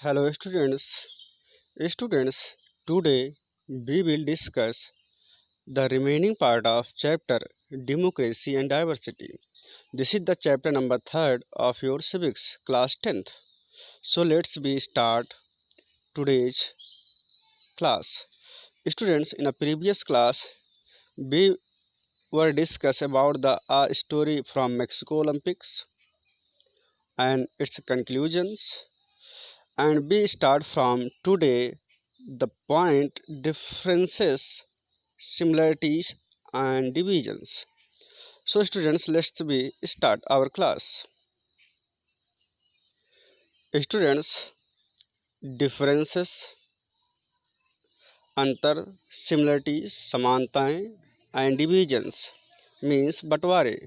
Hello students, today we will discuss the remaining part of chapter Democracy and Diversity. This is the chapter number 3rd of your civics class 10th. So let's be start today's class. Students, in a previous class we were discuss about the story from Mexico Olympics and its conclusions, and we start from today the point differences, similarities and divisions. So students, let's be start our class. Students, differences, अंतर, similarities, समानताएं and divisions means बंटवारे।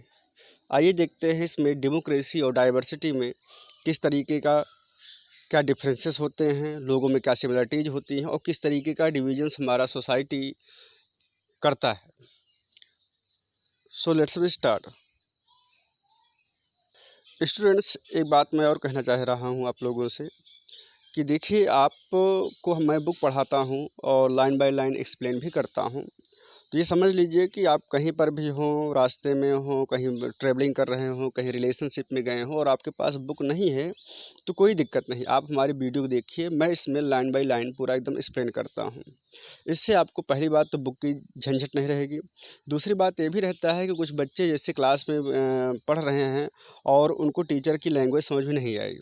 आइए देखते हैं इसमें democracy और diversity में किस तरीके का क्या डिफरेंसेस होते हैं, लोगों में क्या सिमिलरिटीज होती हैं और किस तरीके का डिविजन्स हमारा सोसाइटी करता है। So let's be start. Students, एक बात मैं और कहना चाह रहा हूँ आप लोगों से कि देखिए, आपको मैं बुक पढ़ाता हूँ और लाइन बाय लाइन एक्सप्लेन भी करता हूँ। तो ये समझ लीजिए कि आप कहीं पर भी हों, रास्ते में हों, कहीं ट्रैवलिंग कर रहे हों, कहीं रिलेशनशिप में गए हों और आपके पास बुक नहीं है तो कोई दिक्कत नहीं, आप हमारी वीडियो देखिए, मैं इसमें लाइन बाय लाइन पूरा एकदम एक्सप्लेन करता हूँ। इससे आपको पहली बात तो बुक की झंझट नहीं रहेगी। दूसरी बात ये भी रहता है कि कुछ बच्चे जैसे क्लास में पढ़ रहे हैं और उनको टीचर की लैंग्वेज समझ में नहीं आई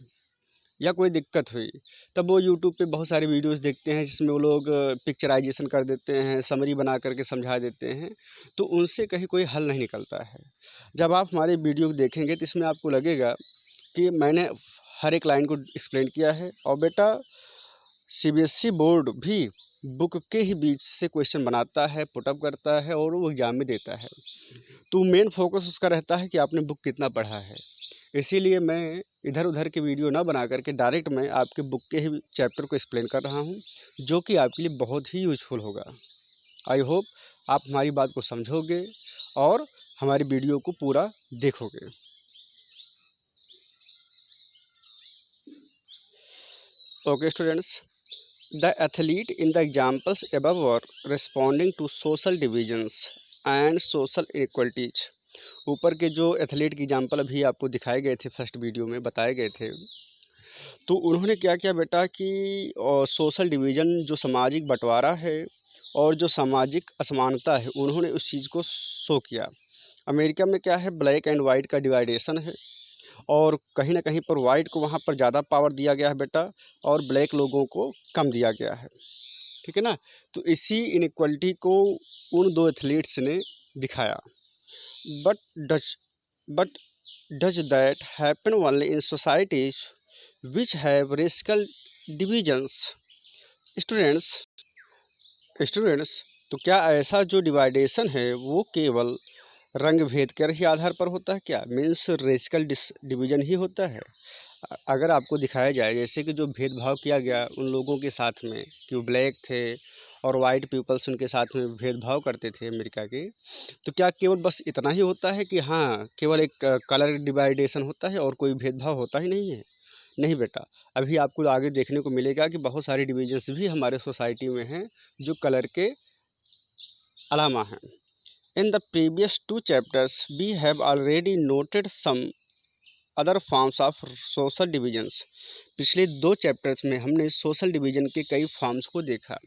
या कोई दिक्कत हुई, तब वो यूट्यूब पे बहुत सारे वीडियोस देखते हैं जिसमें वो लोग पिक्चराइजेशन कर देते हैं, समरी बना करके समझा देते हैं, तो उनसे कहीं कोई हल नहीं निकलता है। जब आप हमारे वीडियो देखेंगे तो इसमें आपको लगेगा कि मैंने हर एक लाइन को एक्सप्लेन किया है। और बेटा, सीबीएसई बोर्ड भी बुक के ही बीच से क्वेश्चन बनाता है, पुटअप करता है और वो एग्ज़ाम में देता है, तो मेन फोकस उसका रहता है कि आपने बुक कितना पढ़ा है। इसीलिए मैं इधर उधर के वीडियो ना बना करके डायरेक्ट मैं आपके बुक के ही चैप्टर को एक्सप्लेन कर रहा हूँ, जो कि आपके लिए बहुत ही यूजफुल होगा। आई होप आप हमारी बात को समझोगे और हमारी वीडियो को पूरा देखोगे। Okay students, the athlete in the examples above are responding to social divisions and social inequalities। ऊपर के जो एथलीट की एग्जाम्पल अभी आपको दिखाए गए थे, फर्स्ट वीडियो में बताए गए थे, तो उन्होंने क्या किया बेटा कि सोशल डिवीज़न, जो सामाजिक बंटवारा है और जो सामाजिक असमानता है, उन्होंने उस चीज़ को शो किया। अमेरिका में क्या है, ब्लैक एंड वाइट का डिवाइडेशन है और कहीं ना कहीं पर वाइट को वहाँ पर ज़्यादा पावर दिया गया है बेटा और ब्लैक लोगों को कम दिया गया है। ठीक है ना। तो इसी इनइक्वालिटी को उन दो एथलीट्स ने दिखाया। But does but does that happen only in societies which have racial divisions. Students students तो क्या ऐसा जो डिवाइडेशन है वो केवल रंग भेद के ही आधार पर होता है क्या, मीन्स रेसिकल डिवीजन ही होता है? अगर आपको दिखाया जाए जैसे कि जो भेदभाव किया गया उन लोगों के साथ में कि वो ब्लैक थे और वाइट पीपल्स उनके साथ में भेदभाव करते थे अमेरिका के, तो क्या केवल बस इतना ही होता है कि हाँ केवल एक कलर डिवाइडेशन होता है और कोई भेदभाव होता ही नहीं है? नहीं बेटा, अभी आपको आगे देखने को मिलेगा कि बहुत सारी डिविजन्स भी हमारे सोसाइटी में हैं जो कलर के अलावा हैं। In the previous two chapters we have already noted some other forms of social divisions. पिछले दो चैप्टर्स में हमने सोशल डिवीजन के कई फॉर्म्स को देखा।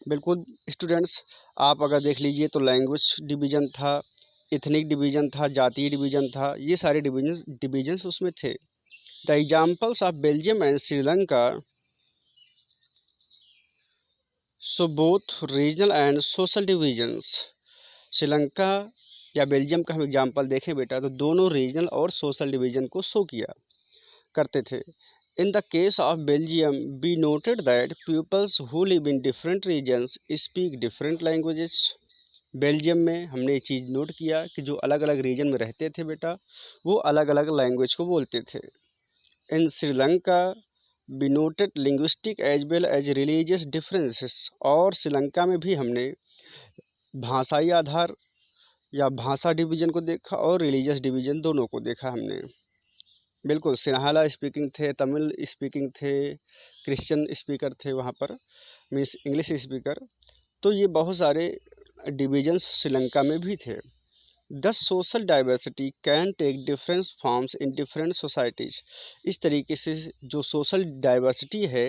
बिल्कुल स्टूडेंट्स, आप अगर देख लीजिए तो लैंग्वेज डिवीजन था, इथनिक डिवीजन था, जातीय डिवीजन था, ये सारे डिवीजन्स उसमें थे। The examples of Belgium and Sri Lanka so both regional and social divisions. Sri Lanka या बेल्जियम का हम एग्जाम्पल देखें बेटा तो दोनों रीजनल और सोशल डिवीजन को शो किया करते थे। In the case of Belgium, we noted that pupils who live in different regions speak different languages। Belgium में हमने ये चीज़ नोट किया कि जो अलग अलग रीजन में रहते थे बेटा वो अलग अलग लैंग्वेज को बोलते थे। इन Sri Lanka we noted linguistic as well as religious differences। और श्रीलंका में भी हमने भाषाई आधार या भाषा डिवीज़न को देखा और रिलीजियस डिवीज़न दोनों को देखा हमने। बिल्कुल, सिन्हाला स्पीकिंग थे, तमिल स्पीकिंग थे, क्रिश्चियन स्पीकर थे वहाँ पर, मीन्स इंग्लिश स्पीकर। तो ये बहुत सारे डिवीजन्स श्रीलंका में भी थे। The social diversity can take different forms in different societies. इस तरीके से जो सोशल डाइवर्सिटी है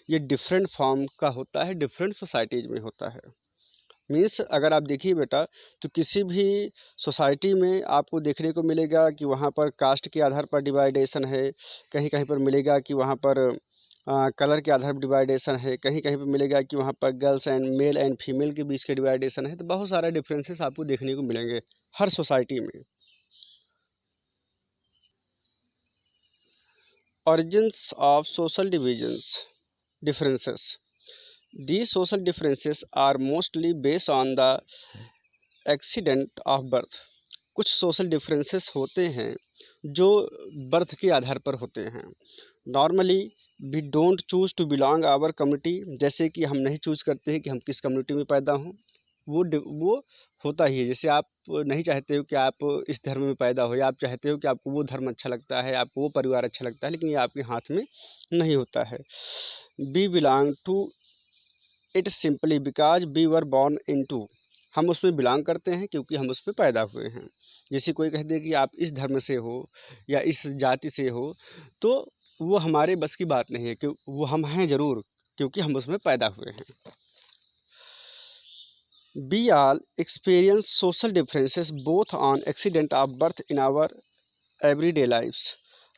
ये डिफरेंट फॉर्म का होता है, डिफरेंट सोसाइटीज़ में होता है। मीन्स अगर आप देखिए बेटा, तो किसी भी सोसाइटी में आपको देखने को मिलेगा कि वहाँ पर कास्ट के आधार पर डिवाइडेशन है, कहीं कहीं पर मिलेगा कि वहाँ पर कलर के आधार पर डिवाइडेशन है, कहीं कहीं पर मिलेगा कि वहाँ पर girls and male and female के बीच के डिवाइडेशन है। तो बहुत सारे डिफरेंसेस आपको देखने को मिलेंगे हर सोसाइटी में। Origins of social divisions differences. These social differences are mostly based on the accident of birth. कुछ सोशल डिफरेंसेस होते हैं जो बर्थ के आधार पर होते हैं। Normally we don't choose to belong our community, जैसे कि हम नहीं चूज़ करते हैं कि हम किस कम्युनिटी में पैदा हों, वो होता ही है। जैसे आप नहीं चाहते हो कि आप इस धर्म में पैदा हो, या आप चाहते हो कि आपको वो धर्म अच्छा लगता है, आपको वो परिवार अच्छा लगता है, लेकिन ये आपके हाथ में नहीं होता है। We belong to it simply because we were born into. हम उसमें बिलोंग करते हैं क्योंकि हम उसमें पैदा हुए हैं। जैसे कोई कह दे कि आप इस धर्म से हो या इस जाति से हो, तो वो हमारे बस की बात नहीं है, कि वो हम हैं ज़रूर, क्योंकि हम उसमें पैदा हुए हैं। We all experience social differences both on accident of birth in our everyday lives.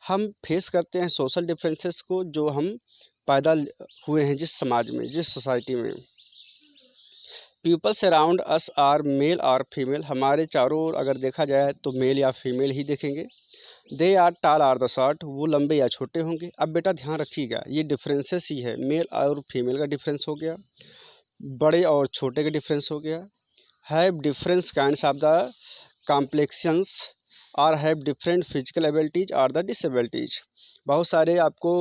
हम फेस करते हैं सोशल डिफरेंसेस को जो हम पैदा हुए हैं जिस समाज में, जिस सोसाइटी में। Peoples around us are male और फीमेल। हमारे चारों ओर अगर देखा जाए तो मेल या फीमेल ही देखेंगे। दे आर टाल आर द शॉर्ट। वो लंबे या छोटे होंगे। अब बेटा ध्यान रखिएगा, ये डिफरेंसेस ही है, मेल और फीमेल का डिफरेंस हो गया, बड़े और छोटे का डिफरेंस हो गया। Have difference kinds of the complexions और हैव डिफरेंट फिजिकल एबिलिटीज़ और द डिसेबिलिटीज़। बहुत सारे आपको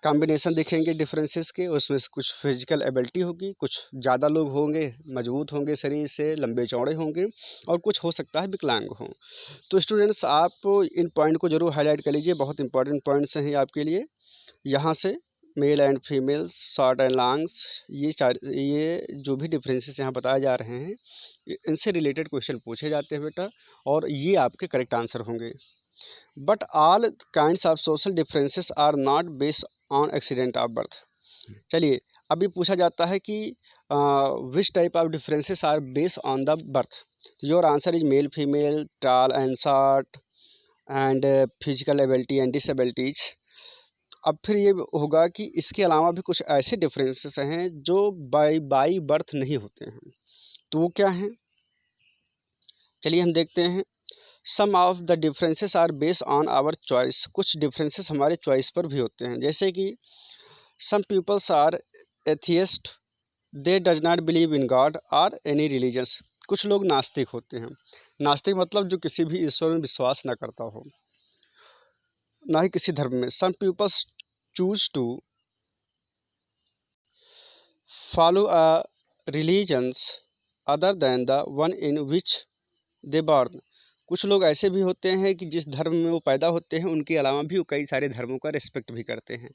कॉम्बिनेशन दिखेंगे डिफरेंसेस के, उसमें से कुछ फिजिकल एबिलिटी होगी, कुछ ज़्यादा लोग होंगे मजबूत होंगे शरीर से, लंबे चौड़े होंगे, और कुछ हो सकता है विकलांग हों। तो स्टूडेंट्स आप इन पॉइंट को ज़रूर हाईलाइट कर लीजिए, बहुत इंपॉर्टेंट पॉइंट्स हैं आपके लिए। यहाँ से male and female, short and longs, ये जो भी डिफरेंसेस यहाँ बताए जा रहे हैं, इनसे रिलेटेड क्वेश्चन पूछे जाते हैं बेटा, और ये आपके करेक्ट आंसर होंगे। But all kinds of social differences are not based on accident of birth. चलिए, अभी पूछा जाता है कि which type of differences are based on the birth. Your answer is male female, tall and short and physical ability and disabilities. अब फिर ये होगा कि इसके अलावा भी कुछ ऐसे डिफरेंसेस हैं जो बाई बर्थ नहीं होते हैं, तो वो क्या हैं? चलिए हम देखते हैं। Some of the differences are based on our choice. कुछ डिफरेंसेस हमारे चॉइस पर भी होते हैं, जैसे कि some peoples are atheist, they does not believe in god और एनी रिलीजन्स। कुछ लोग नास्तिक होते हैं। नास्तिक मतलब जो किसी भी ईश्वर में विश्वास ना करता हो, ना ही किसी धर्म में। Some peoples choose to follow a religions other than the one in which they born. कुछ लोग ऐसे भी होते हैं कि जिस धर्म में वो पैदा होते हैं उनके अलावा भी वो कई सारे धर्मों का रिस्पेक्ट भी करते हैं।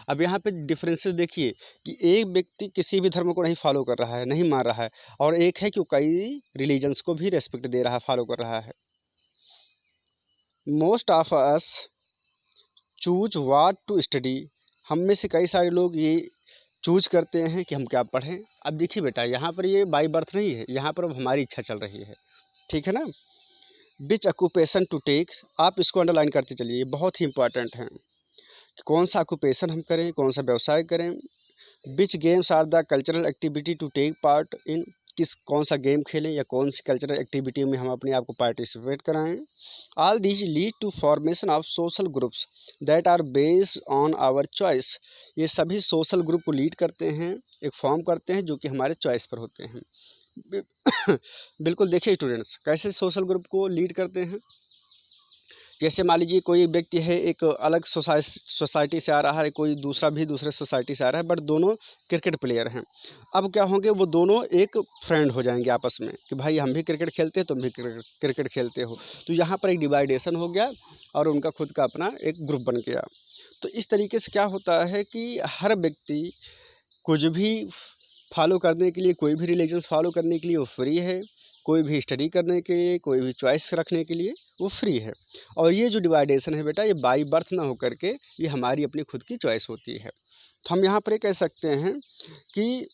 अब यहाँ पे डिफरेंसेस देखिए कि एक व्यक्ति किसी भी धर्म को नहीं फॉलो कर रहा है, नहीं मान रहा है, और एक है कि वो कई रिलीजन्स को भी रिस्पेक्ट दे रहा है, फॉलो कर रहा है। Most of us choose what to study. हम में से कई सारे लोग ये चूज करते हैं कि हम क्या पढ़ें। अब देखिए बेटा, यहाँ पर ये बाई बर्थ नहीं है, यहाँ पर अब हमारी इच्छा चल रही है, ठीक है ना। विच ऑक्यूपेशन टू टेक, आप इसको अंडरलाइन करते चलिए, ये बहुत ही इंपॉर्टेंट है। कौन सा ऑक्यूपेशन हम करें, कौन सा व्यवसाय करें। Which games are the cultural activity to take part in, कौन सा गेम खेलें या कौन सी कल्चरल एक्टिविटी में हम अपने आप को पार्टिसिपेट कराएं। All these lead to formation of social groups that are based on our choice. ये सभी सोशल ग्रुप को लीड करते हैं, एक फॉर्म करते हैं जो कि हमारे चॉइस पर होते हैं। बिल्कुल देखिए स्टूडेंट्स, कैसे सोशल ग्रुप को लीड करते हैं। जैसे मान लीजिए कोई व्यक्ति है, एक अलग सोसाइटी से आ रहा है, कोई दूसरा भी दूसरे सोसाइटी से आ रहा है, बट दोनों क्रिकेट प्लेयर हैं। अब क्या होंगे, वो दोनों एक फ्रेंड हो जाएंगे आपस में कि भाई हम भी क्रिकेट खेलते हैं, तुम भी क्रिकेट खेलते हो। तो यहाँ पर एक डिवाइडेशन हो गया और उनका खुद का अपना एक ग्रुप बन गया। तो इस तरीके से क्या होता है कि हर व्यक्ति कुछ भी फॉलो करने के लिए, कोई भी रिलीजन्स फॉलो करने के लिए वो फ्री है, कोई भी स्टडी करने के लिए, कोई भी चॉइस रखने के लिए वो फ्री है। और ये जो डिवाइडेशन है बेटा, ये बाई बर्थ ना होकर के ये हमारी अपनी खुद की चॉइस होती है। तो हम यहाँ पर ये कह सकते हैं कि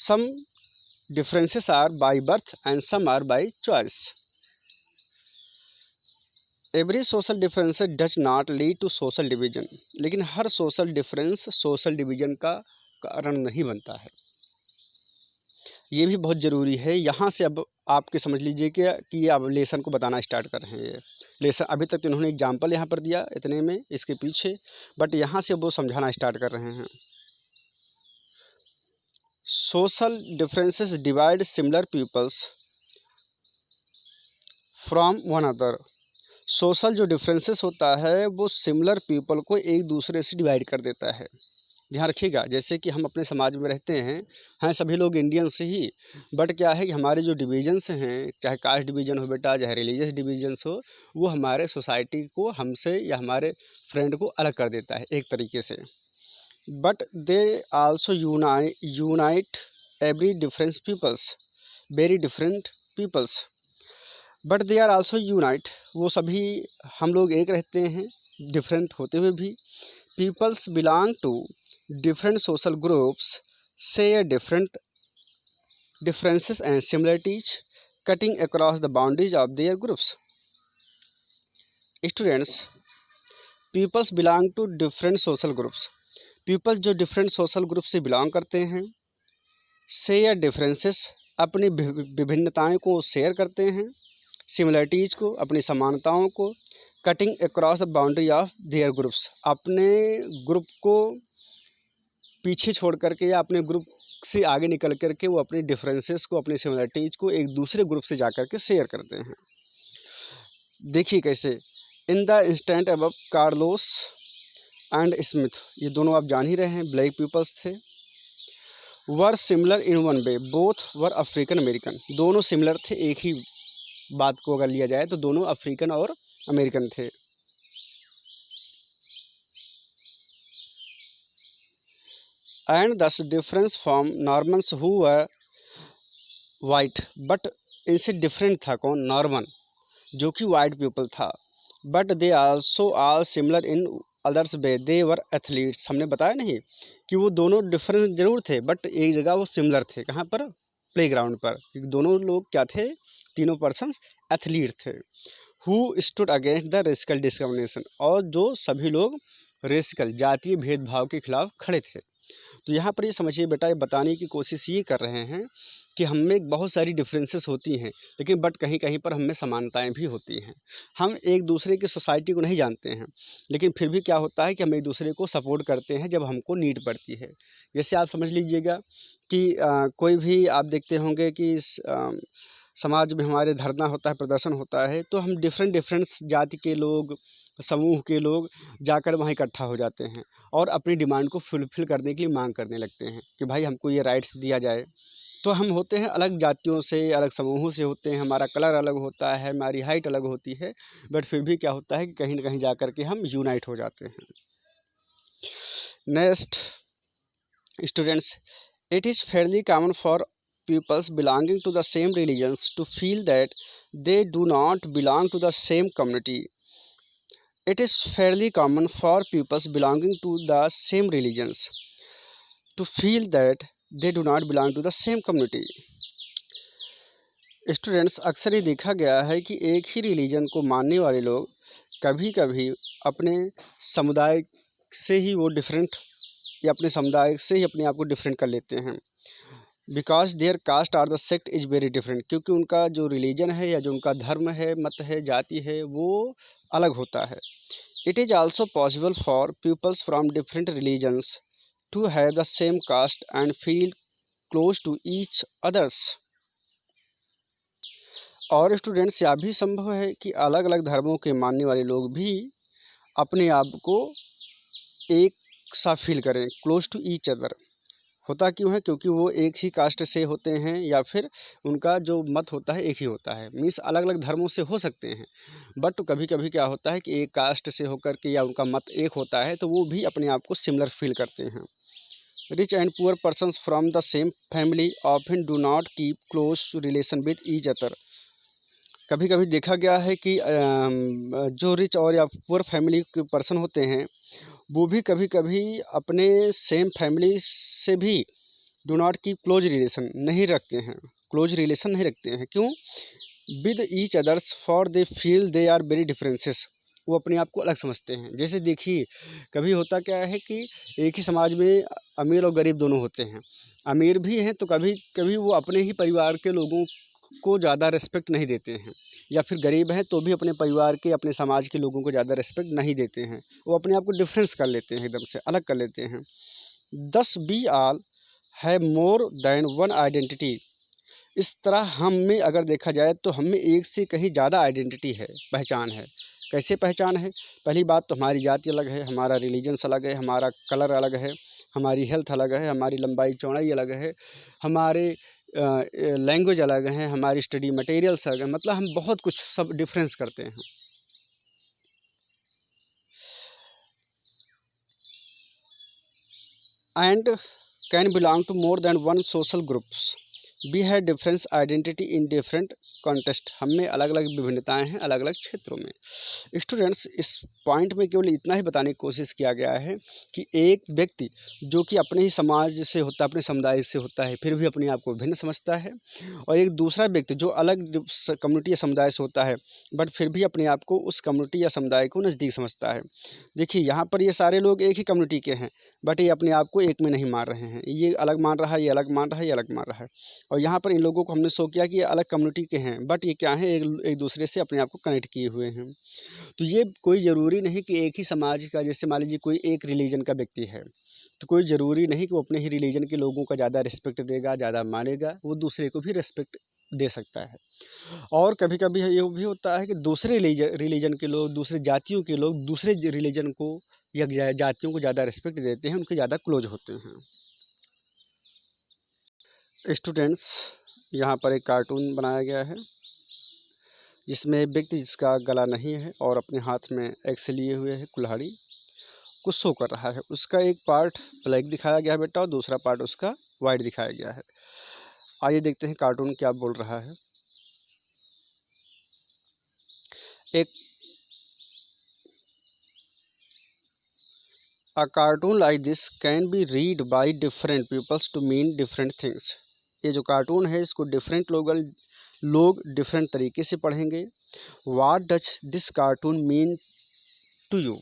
सम differences are by birth and some are by choice. Every social difference does not lead to social division. लेकिन हर social difference social division का कारण नहीं बनता है। ये भी बहुत ज़रूरी है। यहाँ से अब आपके समझ लीजिए कि ये अब लेसन को बताना स्टार्ट कर रहे हैं। ये लेसन अभी तक तो इन्होंने एग्जाम्पल यहाँ पर दिया इतने में इसके पीछे, बट यहाँ से वो समझाना स्टार्ट कर रहे हैं। Social differences divide similar peoples from one another. Social जो डिफरेंसेस होता है वो सिमिलर पीपल को एक दूसरे से डिवाइड कर देता है। ध्यान रखिएगा, जैसे कि हम अपने समाज में रहते हैं सभी लोग इंडियन से ही, बट क्या है कि हमारे जो डिवीजन्स हैं, चाहे कास्ट डिवीज़न हो बेटा, चाहे रिलीजियस डिवीजन्स हो, वो हमारे सोसाइटी को हमसे या हमारे फ्रेंड को अलग कर देता है एक तरीके से। But they also unite every difference peoples, very different peoples, but they are also unite. वो सभी हम लोग एक रहते हैं डिफरेंट होते हुए भी। Peoples belong to different social groups share different differences and similarities cutting across the boundaries of their groups. Students, peoples belong to different social groups. People जो different social groups से belong करते हैं, share differences अपनी विभिन्नताएं को share करते हैं, similarities को अपनी समानताओं को, cutting across the boundary of their groups अपने ग्रुप को पीछे छोड़ करके या अपने ग्रुप से आगे निकल करके वो अपने डिफरेंसेस को, अपनी सिमिलरिटीज़ को एक दूसरे ग्रुप से जा करके शेयर करते हैं। देखिए कैसे, in the instant above Carlos and Smith, ये दोनों आप जान ही रहे हैं ब्लैक पीपल्स थे, were similar in one way, both were African American, दोनों सिमिलर थे। एक ही बात को अगर लिया जाए तो दोनों अफ्रीकन और अमेरिकन थे। एंड दस difference from Normans who were white, but इनसे डिफरेंट था कौन? नॉर्मन, जो कि वाइट पीपल था। But they also all similar in others way, they were athletes, हमने बताया नहीं कि वो दोनों डिफरेंट जरूर थे बट एक जगह वो सिमिलर थे। कहाँ पर? प्लेग्राउंड पर। क्योंकि दोनों लोग क्या थे? तीनों पर्सन एथलीट थे। Who stood against the racial discrimination, और जो सभी लोग रेसिकल जातीय भेदभाव के खिलाफ खड़े थे। तो यहाँ पर ये समझिए बेटा, ये बताने की कोशिश ये कर रहे हैं कि हम में बहुत सारी डिफरेंसेस होती हैं, लेकिन बट कहीं कहीं पर हम में समानताएं भी होती हैं। हम एक दूसरे की सोसाइटी को नहीं जानते हैं, लेकिन फिर भी क्या होता है कि हम एक दूसरे को सपोर्ट करते हैं जब हमको नीड पड़ती है। जैसे आप समझ लीजिएगा कि कोई भी आप देखते होंगे कि समाज में हमारे धरना होता है, प्रदर्शन होता है, तो हम डिफरेंट जाति के लोग, समूह के लोग जाकर वहाँ इकट्ठा हो जाते हैं और अपनी डिमांड को फुलफ़िल करने के लिए मांग करने लगते हैं कि भाई हमको ये राइट्स दिया जाए। तो हम होते हैं अलग जातियों से, अलग समूहों से होते हैं, हमारा कलर अलग होता है, हमारी हाइट अलग होती है, बट फिर भी क्या होता है कि कहीं न कहीं जा कर के हम यूनाइट हो जाते हैं। Next students, it is fairly common for peoples belonging to the same religions to feel that they do not belong to the same community. It is fairly common for peoples belonging to the same religions to feel that they do not belong to the same community. Students, अक्सर ये देखा गया है कि एक ही religion को मानने वाले लोग कभी कभी अपने समुदाय से ही वो डिफरेंट या अपने समुदाय से ही अपने आप को डिफरेंट कर लेते हैं। Because their caste are the sect is very different, क्योंकि उनका जो रिलीजन है या जो उनका धर्म है, मत है, जाति है, वो अलग होता है। It is also possible for pupils from different religions to have the same caste and feel close to each others. और स्टूडेंट्स, यह भी संभव है कि अलग अलग धर्मों के मानने वाले लोग भी अपने आप को एक सा फील करें, क्लोज टू ईच अदर, होता क्यों है? क्योंकि वो एक ही कास्ट से होते हैं या फिर उनका जो मत होता है एक ही होता है। मीन्स अलग अलग धर्मों से हो सकते हैं, बट कभी कभी क्या होता है कि एक कास्ट से होकर के या उनका मत एक होता है तो वो भी अपने आप को सिमिलर फील करते हैं। Rich and poor persons from the same family often do not keep close relation with each other. कभी कभी देखा गया है कि जो रिच और या पुअर फैमिली के पर्सन होते हैं वो भी कभी कभी अपने सेम फैमिली से भी do not keep close relation नहीं रखते हैं, क्लोज रिलेशन नहीं रखते हैं। क्यों? With each others for they feel they are very differences. वो अपने आप को अलग समझते हैं। जैसे देखिए, कभी होता क्या है कि एक ही समाज में अमीर और गरीब दोनों होते हैं। अमीर भी हैं तो कभी कभी वो अपने ही परिवार के लोगों को ज़्यादा रिस्पेक्ट नहीं देते हैं, या फिर गरीब हैं तो भी अपने परिवार के अपने समाज के लोगों को ज़्यादा रिस्पेक्ट नहीं देते हैं। वो अपने आप को डिफरेंस कर लेते हैं, एकदम से अलग कर लेते हैं। Thus we all have more than one identity. इस तरह हम में अगर देखा जाए तो हम में एक से कहीं ज़्यादा आइडेंटिटी है, पहचान है। कैसे पहचान है? पहली बात तो हमारी जाति अलग है, हमारा रिलीजन्स अलग है, हमारा कलर अलग है, हमारी हेल्थ अलग है, हमारी लंबाई चौड़ाई अलग है, हमारे लैंग्वेज अलग है, हमारी स्टडी मटेरियल्स अलग है। मतलब हम बहुत कुछ सब डिफरेंस करते हैं। And can belong to more than one social groups. We have difference identity in different contest. हम में अलग अलग विभिन्नताएं हैं अलग अलग क्षेत्रों में। स्टूडेंट्स, इस पॉइंट में केवल इतना ही बताने की कोशिश किया गया है कि एक व्यक्ति जो कि अपने ही समाज से होता है, अपने समुदाय से होता है, फिर भी अपने आप को भिन्न समझता है, और एक दूसरा व्यक्ति जो अलग कम्युनिटी या समुदाय से होता है बट फिर भी अपने आप को उस कम्युनिटी या समुदाय को नज़दीक समझता है। देखिए, यहाँ पर ये सारे लोग एक ही कम्युनिटी के हैं बट ये अपने आप को एक में नहीं मान रहे हैं। ये अलग मान रहा है, ये अलग मान रहा है, ये अलग मान रहा है। और यहाँ पर इन लोगों को हमने शो किया कि ये अलग कम्युनिटी के हैं बट ये क्या है, एक दूसरे से अपने आप को कनेक्ट किए हुए हैं। तो ये कोई ज़रूरी नहीं कि एक ही समाज का, जैसे मान लीजिए कोई एक रिलीजन का व्यक्ति है तो कोई ज़रूरी नहीं कि वो अपने ही रिलीजन के लोगों का ज़्यादा रिस्पेक्ट देगा, ज़्यादा मानेगा। वो दूसरे को भी रिस्पेक्ट दे सकता है। और कभी कभी ये भी होता है कि दूसरे रिलीजन के लोग, दूसरे जातियों के लोग दूसरे रिलीजन को या जातियों को ज़्यादा रिस्पेक्ट देते हैं, उनके ज़्यादा क्लोज होते हैं। स्टूडेंट्स, यहाँ पर एक कार्टून बनाया गया है जिसमें एक व्यक्ति जिसका गला नहीं है और अपने हाथ में एक्स लिए हुए है कुल्हाड़ी, कुछ शो कर रहा है। उसका एक पार्ट ब्लैक दिखाया गया है बेटा और दूसरा पार्ट उसका वाइट दिखाया गया है। आइए देखते हैं कार्टून क्या बोल रहा है। एक A cartoon like this can be read by different peoples to mean different things। ये जो कार्टून है इसको डिफरेंट लोग डिफरेंट तरीके से पढ़ेंगे। What does this cartoon mean to you?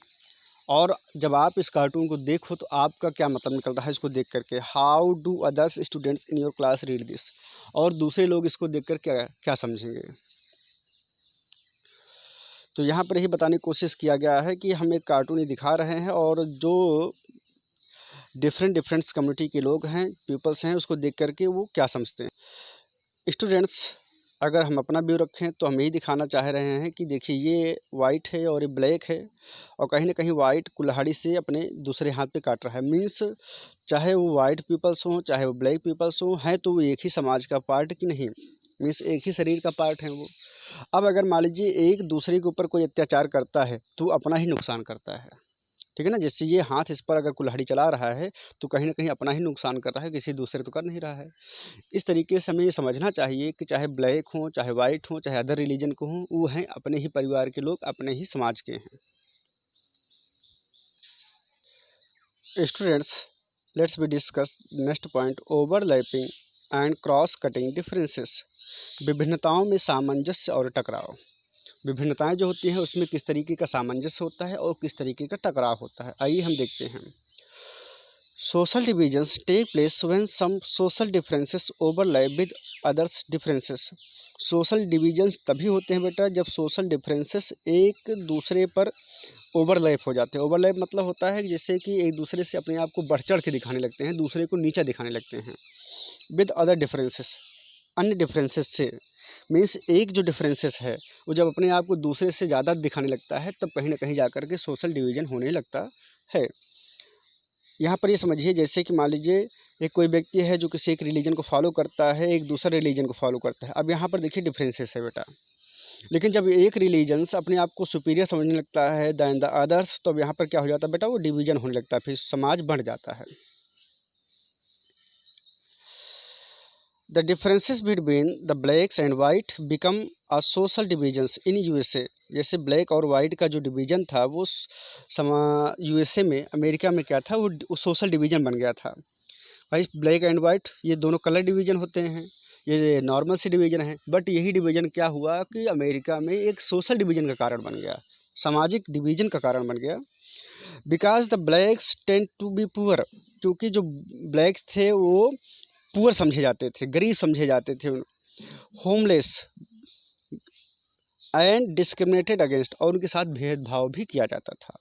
और जब आप इस कार्टून को देखो तो आपका क्या मतलब निकल रहा है इसको देख करके। How do others students in your class read this? और दूसरे लोग इसको देख कर क्या क्या समझेंगे। तो यहाँ पर यही बताने की कोशिश किया गया है कि हम एक कार्टून ही दिखा रहे हैं और जो डिफरेंट कम्युनिटी के लोग हैं, पीपल्स हैं, उसको देख करके वो क्या समझते हैं। स्टूडेंट्स, अगर हम अपना व्यू रखें तो हम यही दिखाना चाह रहे हैं कि देखिए ये वाइट है और ये ब्लैक है और कहीं ना कहीं वाइट कुल्हाड़ी से अपने दूसरे हाथ पे काट रहा है। मीन्स चाहे वो वाइट पीपल्स हों चाहे वो ब्लैक पीपल्स हों, हैं तो वो एक ही समाज का पार्ट कि नहीं, मीन्स एक ही शरीर का पार्ट है वो। अब अगर मान लीजिए एक दूसरे के ऊपर कोई अत्याचार करता है तो अपना ही नुकसान करता है, ठीक है ना। जैसे ये हाथ इस पर अगर कुल्हाड़ी चला रहा है तो कहीं ना कहीं अपना ही नुकसान कर रहा है, किसी दूसरे तो कर नहीं रहा है। इस तरीके से हमें ये समझना चाहिए कि चाहे ब्लैक हो, चाहे वाइट हो, चाहे अदर रिलीजन को हों, वो हैं अपने ही परिवार के लोग, अपने ही समाज के हैं। Students, let's be discuss next point, overlapping and cross cutting differences. विभिन्नताओं में सामंजस्य और टकराव। विभिन्नताएं जो होती हैं उसमें किस तरीके का सामंजस्य होता है और किस तरीके का टकराव होता है, आइए हम देखते हैं। Social divisions take place when some social differences overlap with others differences. Social divisions तभी होते हैं बेटा जब सोशल डिफरेंसेस एक दूसरे पर ओवरलैप हो जाते हैं। ओवरलैप मतलब होता है जैसे कि एक दूसरे से अपने आप को बढ़ चढ़ के दिखाने लगते हैं, दूसरे को नीचा दिखाने लगते हैं। विद अदर डिफरेंसेस, अन्य डिफरेंसेस से, मीन्स एक जो डिफरेंसेस है वो जब अपने आप को दूसरे से ज़्यादा दिखाने लगता है तब कहीं ना कहीं जाकर के सोशल डिवीजन होने लगता है। यहाँ पर ये समझिए जैसे कि मान लीजिए एक कोई व्यक्ति है जो किसी एक रिलीजन को फॉलो करता है, एक दूसरा रिलीजन को फॉलो करता है। अब यहाँ पर देखिए डिफरेंसेस है बेटा। लेकिन जब एक रिलीजन्स अपने आप को सुपीरियर समझने लगता है दैन द अदर्स, तो अब यहाँ पर क्या हो जाता है बेटा, वो डिवीजन होने लगता है, फिर समाज बढ़ जाता है। The differences between the blacks and white become a social divisions in USA. जैसे ब्लैक और वाइट का जो डिवीजन था वो यूएसए में, अमेरिका में क्या था, वो सोशल डिवीजन बन गया था। भाई ब्लैक एंड वाइट ये दोनों कलर डिवीजन होते हैं, ये नॉर्मल से डिवीजन है, बट यही डिवीजन क्या हुआ कि अमेरिका में एक सोशल डिवीजन का कारण बन गया, सामाजिक डिवीजन का कारण बन गया। Because the blacks tend to be poor, क्योंकि जो ब्लैक्स थे वो पुअर समझे जाते थे, गरीब समझे जाते थे, होमलेस एंड डिस्क्रिमिनेटेड अगेंस्ट, और उनके साथ भेदभाव भी किया जाता था।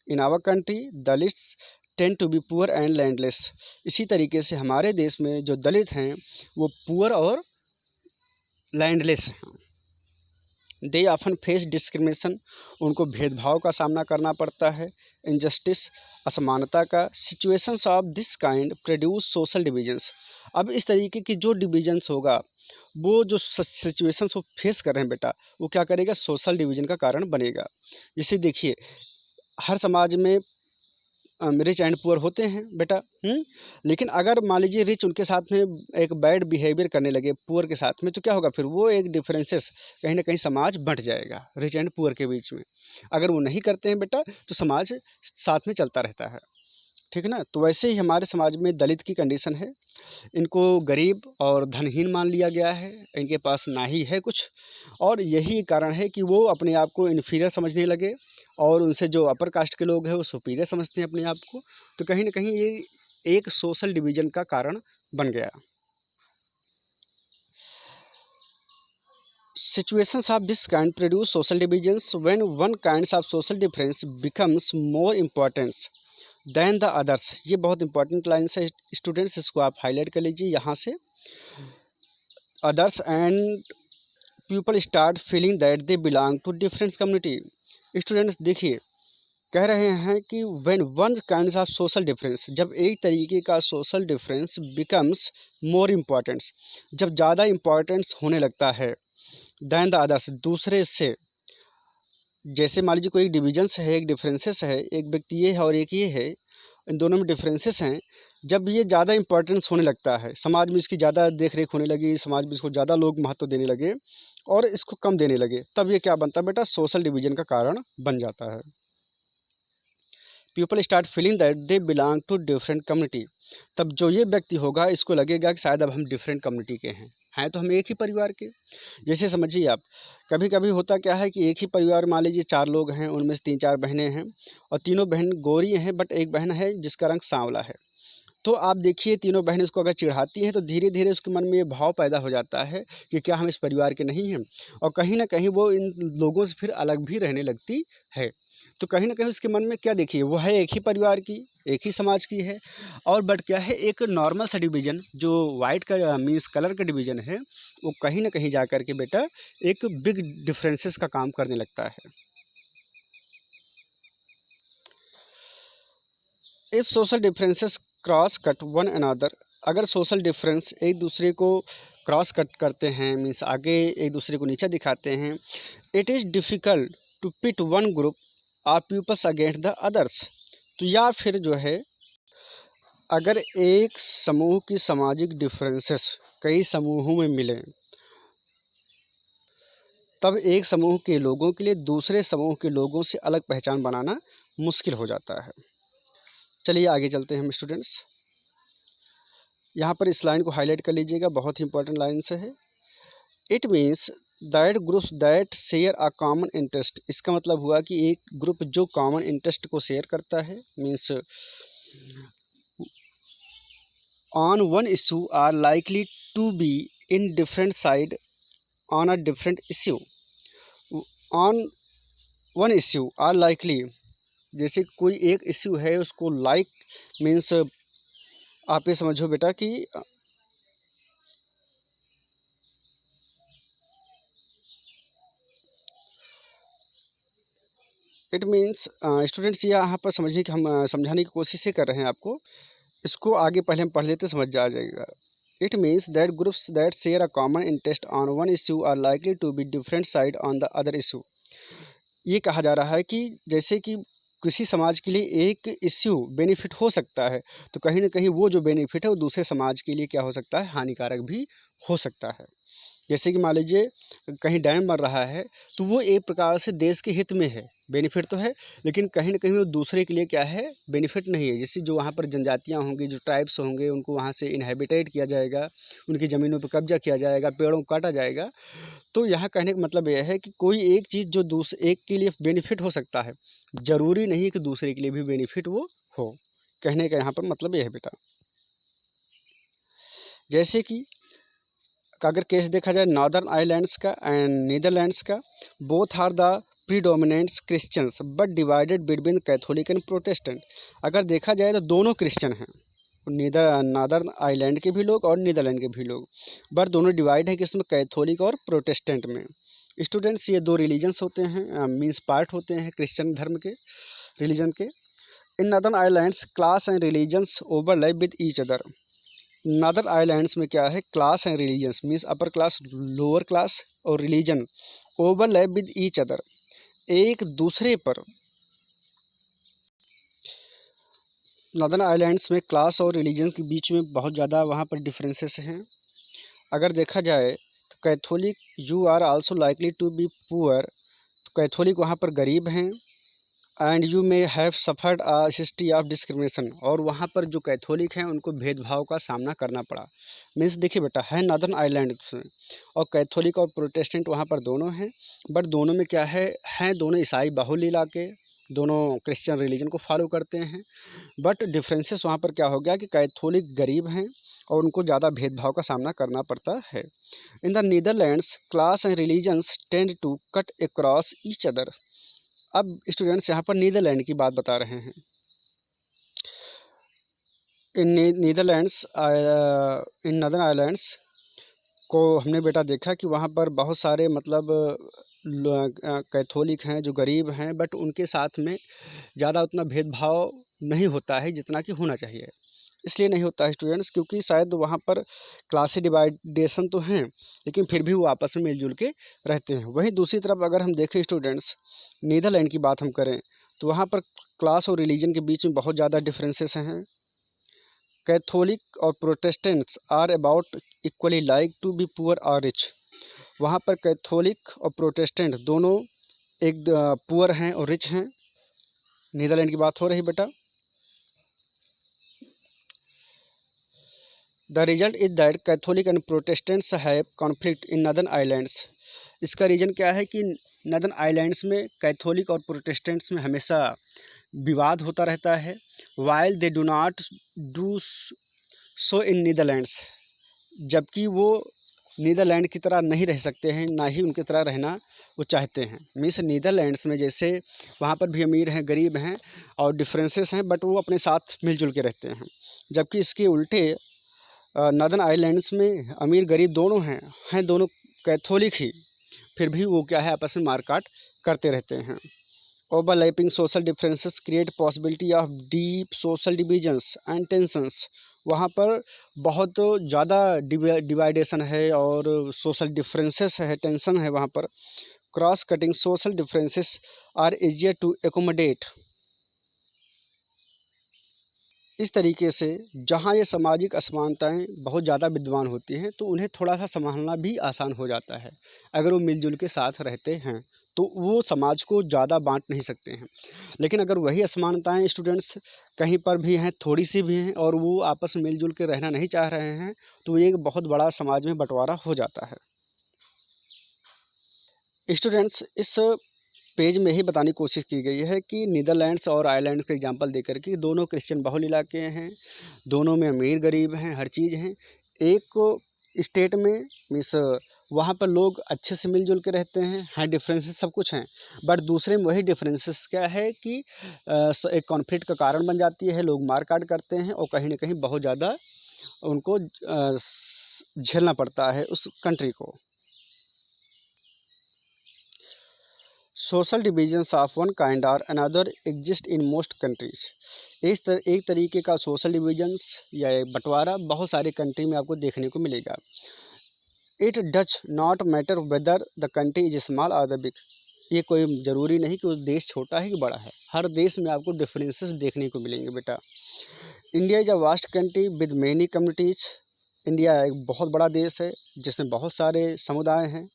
In our country Dalits tend to be poor and landless. इसी तरीके से हमारे देश में जो दलित हैं वो पुअर और लैंडलेस हैं। दे ऑफन फेस डिस्क्रिमिनेशन, उनको भेदभाव का सामना करना पड़ता है, इनजस्टिस, असमानता का। Situations of this kind produce social divisions. अब इस तरीके की जो डिविजन्स होगा, वो जो सिचुएशंस वो फेस कर रहे हैं बेटा, वो क्या करेगा, सोशल डिवीजन का कारण बनेगा। जैसे देखिए हर समाज में रिच एंड पुअर होते हैं बेटा, लेकिन अगर मान लीजिए रिच उनके साथ में एक बैड बिहेवियर करने लगे पुअर के साथ में, तो क्या होगा, फिर वो एक डिफरेंसेस कहीं ना कहीं समाज बंट जाएगा रिच एंड पुअर के बीच में। अगर वो नहीं करते हैं बेटा तो समाज साथ में चलता रहता है, ठीक है ना। तो वैसे ही हमारे समाज में दलित की कंडीशन है, इनको गरीब और धनहीन मान लिया गया है, इनके पास ना ही है कुछ, और यही कारण है कि वो अपने आप को इन्फीरियर समझने लगे, और उनसे जो अपर कास्ट के लोग हैं वो सुपीरियर समझते हैं अपने आप को। तो कहीं ना कहीं ये एक सोशल डिवीजन का कारण बन गया। Situations of this kind produce social divisions when one kinds of social difference becomes more important than the others। ये बहुत इंपॉर्टेंट लाइन है स्टूडेंट्स, इसको आप हाईलाइट कर लीजिए यहाँ से। Others and people start feeling that they belong to different community. Students देखिए कह रहे हैं कि when one kind of social difference, जब एक तरीके का social difference becomes more importance, जब ज़्यादा इम्पॉर्टेंस होने लगता है दैन द अदर्स, दूसरे से। जैसे मान लीजिए कोई डिविजन्स है, एक डिफरेंसेस है, एक व्यक्ति ये है और एक ये है, इन दोनों में डिफरेंसेस हैं। जब ये ज़्यादा इंपॉर्टेंस होने लगता है, समाज में इसकी ज़्यादा देख रेख होने लगी, समाज में इसको ज़्यादा लोग महत्व देने लगे और इसको कम देने लगे, तब ये क्या बनता है बेटा, सोशल डिवीजन का कारण बन जाता है। People start feeling that they belong to different community. तब जो ये व्यक्ति होगा इसको लगेगा कि शायद अब हम डिफरेंट कम्युनिटी के हैं तो हम एक ही परिवार के। जैसे समझिए आप, कभी कभी होता क्या है कि एक ही परिवार, मान लीजिए 4 लोग हैं, उनमें से 3-4 बहनें हैं और तीनों बहन गोरी हैं, बट एक बहन है जिसका रंग सांवला है। तो आप देखिए तीनों बहनें उसको अगर चिढ़ाती हैं तो धीरे धीरे उसके मन में ये भाव पैदा हो जाता है कि क्या हम इस परिवार के नहीं हैं, और कहीं ना कहीं वो इन लोगों से फिर अलग भी रहने लगती है। तो कहीं ना कहीं उसके मन में क्या, देखिए वो है एक ही परिवार की, एक ही समाज की है, और बट क्या है, एक नॉर्मल सा डिवीजन जो वाइट का मीन्स कलर का डिवीजन है, वो कहीं ना कहीं जा कर के बेटा एक बिग डिफरेंसेस का काम करने लगता है। If social differences cross cut one another, अगर सोशल डिफरेंस एक दूसरे को क्रॉस कट करते हैं, मीन्स आगे एक दूसरे को नीचा दिखाते हैं, it is difficult to pit one group of peoples against the others. तो या फिर जो है, अगर एक समूह की सामाजिक डिफरेंसेस कई समूहों में मिलें, तब एक समूह के लोगों के लिए दूसरे समूह के लोगों से अलग पहचान बनाना मुश्किल हो जाता है। चलिए आगे चलते हैं हम स्टूडेंट्स। यहाँ पर इस लाइन को हाईलाइट कर लीजिएगा, बहुत ही इंपॉर्टेंट लाइन से है। It means that groups that share a common interest. इसका मतलब हुआ कि एक ग्रुप जो कॉमन इंटरेस्ट को शेयर करता है, means on one issue are likely to be in different side on a different issue. On one issue are likely, जैसे कोई एक इश्यू है उसको लाइक मीन्स आप ये समझो बेटा कि इट मीन्स स्टूडेंट्स, यहाँ पर समझिए कि हम समझाने की कोशिश ही कर रहे हैं आपको इसको आगे पहले हम पढ़ लेते समझ जा जाएगा। It means that groups that share a common interest on one issue are likely to be different side on the other issue. ये कहा जा रहा है कि जैसे कि किसी समाज के लिए एक इश्यू बेनिफिट हो सकता है, तो कहीं ना कहीं वो जो बेनिफिट है वो दूसरे समाज के लिए क्या हो सकता है, हानिकारक भी हो सकता है। जैसे कि मान लीजिए कहीं डैम बन रहा है, तो वो एक प्रकार से देश के हित में है, बेनिफिट तो है, लेकिन कहीं ना कहीं वो दूसरे के लिए क्या है, बेनिफिट नहीं है। जैसे जो वहाँ पर जनजातियाँ होंगी, जो ट्राइब्स होंगे, उनको वहाँ से इनहेबिटेट किया जाएगा, उनकी ज़मीनों पर कब्जा किया जाएगा, पेड़ों को काटा जाएगा। तो यहाँ कहने का मतलब यह है कि कोई एक चीज़ जो एक के लिए बेनिफिट हो सकता है, ज़रूरी नहीं कि दूसरे के लिए भी बेनिफिट वो हो। कहने का यहाँ पर मतलब यह है बेटा। जैसे कि अगर केस देखा जाए नॉर्दर्न आइलैंड्स का एंड नीदरलैंड्स का, both are the predominant Christians but divided between Catholic and Protestant. अगर देखा जाए तो दोनों क्रिश्चियन हैं, नॉर्दर्न आइलैंड के भी लोग और नीदरलैंड के भी लोग, बट दोनों डिवाइड हैं किसमें, कैथोलिक और प्रोटेस्टेंट में। स्टूडेंट्स, ये दो रिलीजन्स होते हैं, मीन्स पार्ट होते हैं क्रिश्चियन धर्म के, रिलीजन के। In northern islands class and religions overlap with each other. Northern islands में क्या है, class and religions means upper class, lower class और religion overlap with each other, एक दूसरे पर। नॉर्दर्न आइलैंड्स में क्लास और रिलीजन के बीच में बहुत ज़्यादा वहाँ पर डिफरेंसेस हैं। अगर देखा जाए तो Catholic you are also likely to be poor, तो कैथोलिक वहाँ पर गरीब हैं, and you may have suffered a history of discrimination, और वहाँ पर जो कैथोलिक हैं उनको भेदभाव का सामना करना पड़ा। मीन्स देखिए बेटा, है नॉर्दर्न आइलैंड में, और कैथोलिक और प्रोटेस्टेंट वहाँ पर दोनों हैं, बट दोनों में क्या है, हैं दोनों ईसाई बहुल इलाके, दोनों क्रिश्चियन रिलीजन को फॉलो करते हैं। बट डिफरेंसेस वहाँ पर क्या हो गया कि कैथोलिक गरीब हैं और उनको ज़्यादा भेदभाव का सामना करना पड़ता है। In the Netherlands class and religions tend to cut across each other. अब स्टूडेंट्स यहाँ पर नीदरलैंड की बात बता रहे हैं। In Netherlands in northern islands को हमने बेटा देखा कि वहाँ पर बहुत सारे मतलब कैथोलिक हैं जो गरीब हैं, बट उनके साथ में ज़्यादा उतना भेदभाव नहीं होता है जितना कि होना चाहिए। इसलिए नहीं होता है स्टूडेंट्स, क्योंकि शायद वहाँ पर क्लासी डिवाइडेशन तो हैं, लेकिन फिर भी वो आपस में मिलजुल के रहते हैं। वहीं दूसरी तरफ अगर हम देखें स्टूडेंट्स, नीदरलैंड की बात हम करें, तो वहाँ पर क्लास और रिलीजन के बीच में बहुत ज़्यादा डिफरेंसेस हैं। कैथोलिक और protestants are about equally like to be poor और रिच। वहाँ पर कैथोलिक और प्रोटेस्टेंट दोनों एक पुअर हैं और रिच हैं। नीदरलैंड की बात हो रही बेटा। The result is that Catholic and Protestants have conflict in northern islands. इसका रीज़न क्या है कि नॉर्दर्न आइलैंड्स में कैथोलिक और प्रोटेस्टेंट्स में हमेशा विवाद होता रहता है, while they do not do so in Netherlands, जबकि वो नीदरलैंड की तरह नहीं रह सकते हैं, ना ही उनकी तरह रहना वो चाहते हैं। मीन्स नीदरलैंड्स में जैसे वहाँ पर भी अमीर हैं गरीब हैं और डिफरेंसेस हैं, बट वो अपने साथ मिलजुल के रहते हैं। जबकि इसके उल्टे नॉर्दर्न आइलैंड्स में अमीर गरीब दोनों हैं दोनों कैथोलिक ही, फिर भी वो क्या है, आपस में मारकाट करते रहते हैं। Overlapping social differences create possibility of deep social divisions and tensions. वहाँ पर बहुत ज़्यादा डिवाइडेशन है और सोशल डिफरेंसेस है, टेंशन है वहाँ पर। Cross cutting social differences are easier to accommodate. इस तरीके से जहाँ ये सामाजिक असमानताएं बहुत ज़्यादा विद्यमान होती हैं, तो उन्हें थोड़ा सा संभालना भी आसान हो जाता है। अगर वो मिलजुल के साथ रहते हैं तो वो समाज को ज़्यादा बांट नहीं सकते हैं। लेकिन अगर वही असमानताएं स्टूडेंट्स कहीं पर भी हैं, थोड़ी सी भी हैं, और वो आपस में मिलजुल के रहना नहीं चाह रहे हैं, तो ये एक बहुत बड़ा समाज में बंटवारा हो जाता है। स्टूडेंट्स, इस पेज में ही बताने की कोशिश की गई है कि नीदरलैंड्स और आयरलैंड के एग्जांपल देकर कि दोनों क्रिश्चियन बहुल इलाके हैं, दोनों में अमीर गरीब हैं, हर चीज़ हैं। एक स्टेट में मीन्स वहाँ पर लोग अच्छे से मिलजुल के रहते हैं डिफरेंसेस सब कुछ हैं, बट दूसरे में वही डिफरेंसेस क्या है कि एक कॉन्फ्लिक्ट का कारण बन जाती है, लोग मार काट करते हैं और कहीं ना कहीं बहुत ज़्यादा उनको झेलना पड़ता है उस कंट्री को। Social divisions of one kind or another exist in most countries. एक तरीके का सोशल डिविजन्स या एक बंटवारा बहुत सारे कंट्री में आपको देखने को मिलेगा। It does not matter whether the country is small और द बिग। ये कोई ज़रूरी नहीं कि वो देश छोटा है कि बड़ा है, हर देश में आपको डिफरेंसेस देखने को मिलेंगे बेटा। India is a vast country with many communities. India एक बहुत बड़ा देश है जिसमें बहुत सारे समुदाय हैं।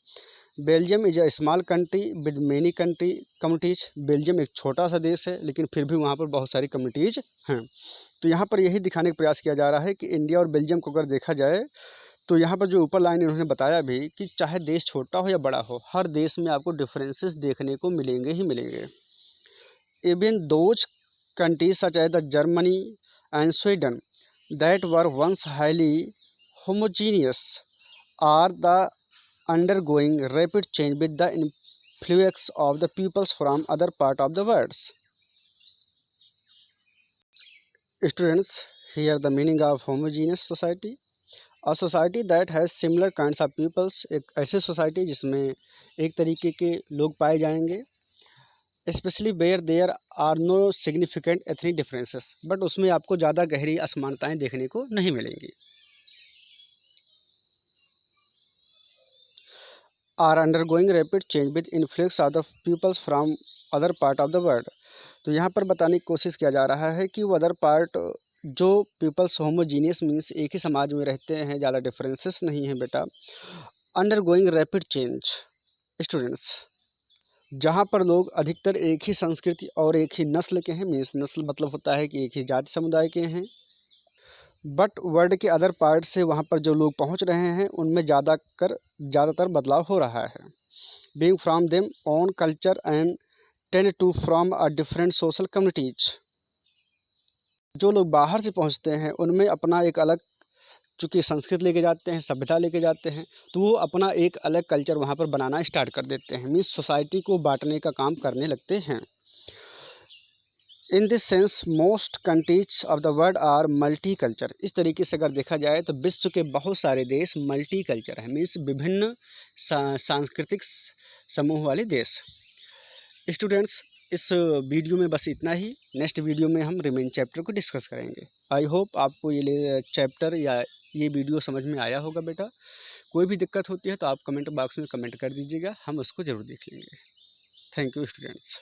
Belgium is a small country with many communities. Belgium एक छोटा सा देश है लेकिन फिर भी वहाँ पर बहुत सारी कम्युनिटीज़ हैं। तो यहाँ पर यही दिखाने का प्रयास किया जा रहा है कि इंडिया और बेल्जियम को अगर देखा जाए तो यहाँ पर जो ऊपर लाइन इन्होंने बताया भी कि चाहे देश छोटा हो या बड़ा हो, हर देश में आपको डिफरेंसेस देखने को मिलेंगे ही मिलेंगे। Even those countries such as the Germany and Sweden that were once highly homogeneous are the undergoing rapid change with the influx of the peoples from other part of the world. Students, here the meaning of homogeneous society. A society that has similar kinds of peoples, एक ऐसी society जिसमें एक तरीके के लोग पाए जाएंगे, specially where there are no significant ethnic differences, but उसमें आपको ज़्यादा गहरी असमानताएं देखने को नहीं मिलेंगी। Are undergoing rapid change with influence of the peoples from other part of the world. तो यहाँ पर बताने की कोशिश किया जा रहा है कि वो अदर पार्ट जो पीपल्स होमोजीनियस मीन्स एक ही समाज में रहते हैं, ज़्यादा डिफरेंसेस नहीं हैं बेटा। अंडरगोइंग रैपिड चेंज स्टूडेंट्स, जहाँ पर लोग अधिकतर एक ही संस्कृति और एक ही नस्ल के हैं, मीन्स नस्ल मतलब होता है कि एक ही जाति समुदाय के हैं, बट वर्ल्ड के अदर पार्ट से वहाँ पर जो लोग पहुँच रहे हैं उनमें ज़्यादातर बदलाव हो रहा है। Being from them own culture and tend to from a different social communities. जो लोग बाहर से पहुँचते हैं उनमें अपना एक अलग चूँकि संस्कृत लेके जाते हैं, सभ्यता लेके जाते हैं, तो वो अपना एक अलग कल्चर वहाँ पर बनाना स्टार्ट कर देते हैं, मीन्स सोसाइटी को बांटने का काम करने लगते हैं। In this sense most countries of the world are multi culture. इस तरीके से अगर देखा जाए तो विश्व के बहुत सारे देश मल्टी कल्चर हैं, मीन्स विभिन्न सांस्कृतिक समूह वाले देश। स्टूडेंट्स, इस वीडियो में बस इतना ही। नेक्स्ट वीडियो में हम रिमेन चैप्टर को डिस्कस करेंगे। आई होप आपको ये चैप्टर या ये वीडियो समझ में आया होगा बेटा। कोई भी दिक्कत होती है तो आप कमेंट बॉक्स में कमेंट कर दीजिएगा, हम उसको ज़रूर देख लेंगे। Thank you students.